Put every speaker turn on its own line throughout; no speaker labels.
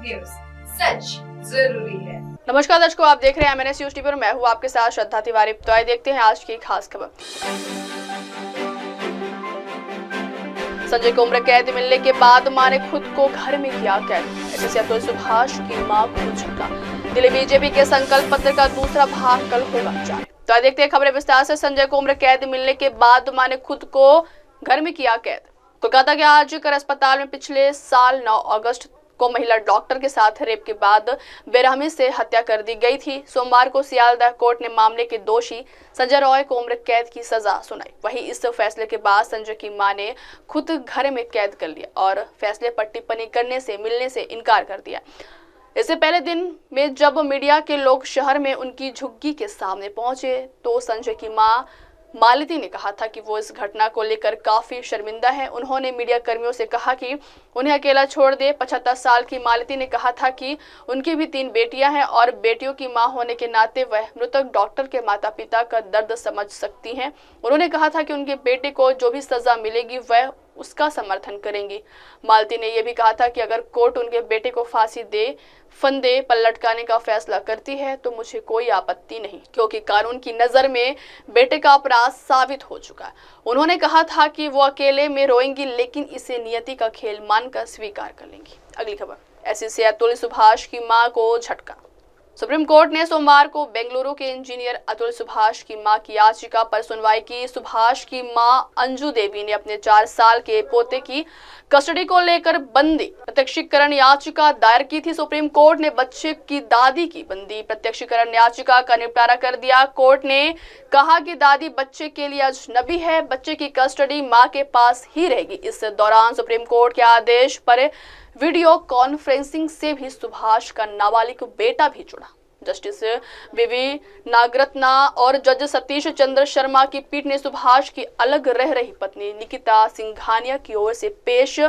News, सच जरूरी है।
नमस्कार दर्शकों, आप देख रहे हैं MNS न्यूज टीवी और मैं हूं आपके साथ श्रद्धा तिवारी। तो आइए देखते हैं आज की खास खबर। संजय को उम्र कैद मिलने के बाद मां ने खुद को घर में किया कैद। एसएससी अतुल सुभाष की मां को झटका। दिल्ली बीजेपी के संकल्प पत्र का दूसरा भाग कल होगा जारी। तो आइए देखते हैं खबरें विस्तार से। संजय को उम्र कैद मिलने के बाद मां ने खुद को घर में किया कैद। कोलकाता के आरजीकर अस्पताल में पिछले साल 9 अगस्त को महिला डॉक्टर के साथ रेप के बाद बेरहमी से हत्या कर दी गई थी। सोमवार को सियालदह कोर्ट ने मामले के दोषी संजय रॉय को उम्र कैद की सजा सुनाई। वहीं इस फैसले के बाद संजय की मां ने खुद घर में कैद कर लिया और फैसले पर टिप्पणी करने से मिलने से इनकार कर दिया। इससे पहले दिन में जब मीडिया के लोग शहर में उनकी झुग्गी के सामने पहुंचे तो संजय की मां मालती ने कहा था कि वो इस घटना को लेकर काफी शर्मिंदा है। उन्होंने मीडिया कर्मियों से कहा कि उन्हें अकेला छोड़ दे। 75 साल की मालती ने कहा था कि उनकी भी 3 बेटियां हैं और बेटियों की मां होने के नाते वह मृतक डॉक्टर के माता पिता का दर्द समझ सकती हैं। उन्होंने कहा था कि उनके बेटे को जो भी सजा मिलेगी वह उसका समर्थन करेंगी। मालती ने यह भी कहा था कि अगर कोर्ट उनके बेटे को फांसी दे फंदे पर लटकाने का फैसला करती है तो मुझे कोई आपत्ति नहीं, क्योंकि कानून की नजर में बेटे का अपराध साबित हो चुका है। उन्होंने कहा था कि वो अकेले में रोएंगी लेकिन इसे नियति का खेल मानकर स्वीकार कर लेंगी। अगली खबर, एसएससी अतुल सुभाष की मां को झटका। सुप्रीम कोर्ट ने सोमवार को बेंगलुरु के इंजीनियर अतुल सुभाष की मां की याचिका पर सुनवाई की। सुभाष की मां अंजू देवी ने अपने 4 साल के पोते की कस्टडी को लेकर बंदी प्रत्यक्षीकरण याचिका दायर की थी। सुप्रीम कोर्ट ने बच्चे की दादी की बंदी प्रत्यक्षीकरण याचिका का निपटारा कर दिया। कोर्ट ने कहा कि दादी बच्चे के लिए अजनबी है, बच्चे की कस्टडी मां के पास ही रहेगी। इस दौरान सुप्रीम कोर्ट के आदेश पर वीडियो कॉन्फ्रेंसिंग से भी सुभाष का नाबालिग बेटा भी जुड़ा। जस्टिस बीवी नागरत्ना और जज सतीश चंद्र शर्मा की पीठ ने सुभाष की अलग रह रही पत्नी निकिता सिंघानिया की ओर से पेश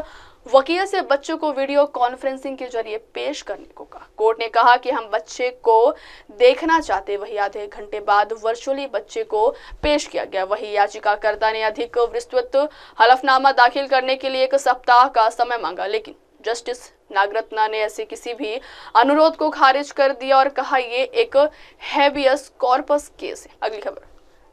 वकील से बच्चों को वीडियो कॉन्फ्रेंसिंग के जरिए पेश करने को कहा। कोर्ट ने कहा कि हम बच्चे को देखना चाहते। वही आधे घंटे बाद वर्चुअली बच्चे को पेश किया गया। वही याचिकाकर्ता ने अधिक विस्तृत हलफनामा दाखिल करने के लिए 1 सप्ताह का समय मांगा, लेकिन जस्टिस नागरत्ना ने ऐसे किसी भी अनुरोध को खारिज कर दिया और कहा ये एक हैबियस कॉर्पस केस है। अगली खबर,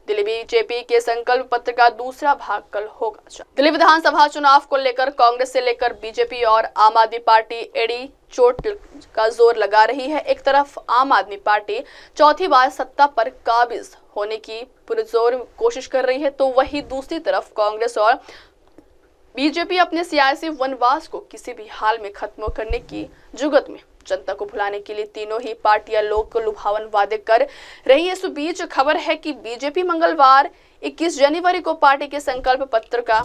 दिल्ली बीजेपी के संकल्प पत्र का दूसरा भाग कल होगा जारी। दिल्ली विधानसभा चुनाव को लेकर कांग्रेस से लेकर बीजेपी और आम आदमी पार्टी एड़ी चोट का जोर लगा रही है। एक तरफ आम आदमी पार्टी चौथी बार सत्ता पर काबिज होने की पुरजोर कोशिश कर रही है, तो वही दूसरी तरफ कांग्रेस और बीजेपी अपने सियासी वनवास को किसी भी हाल में खत्म करने की जुगत में जनता को भुलाने के लिए तीनों ही पार्टियां लोग को लुभावन वादे कर रही है। इस बीच खबर है कि बीजेपी मंगलवार 21 जनवरी को पार्टी के संकल्प पत्र का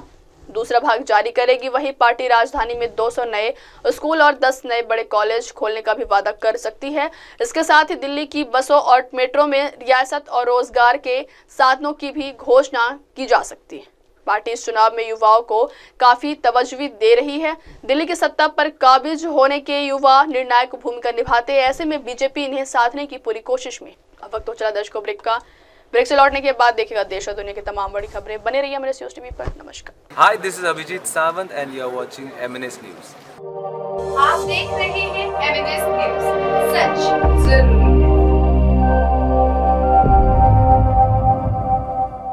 दूसरा भाग जारी करेगी। वही पार्टी राजधानी में 200 नए स्कूल और 10 नए बड़े कॉलेज खोलने का भी वादा कर सकती है। इसके साथ ही दिल्ली की बसों और मेट्रो में रियासत और रोजगार के साधनों की भी घोषणा की जा सकती है। पार्टी इस चुनाव में युवाओं को काफी तवज्जो दे रही है। दिल्ली की सत्ता पर काबिज होने के युवा निर्णायक भूमिका निभाते हैं। ऐसे में बीजेपी इन्हें साधने की पूरी कोशिश में। अब वक्त हो चला दर्शकों ब्रेक से लौटने के बाद देखेगा देश और दुनिया की तमाम बड़ी खबरें। बने रहिए MNS न्यूज टीवी पर। नमस्कार।
Hi, this is Abhijit Sawant and you are watching MNS news.
आप देख रहे हैं MNS न्यूज, सच जरूरी।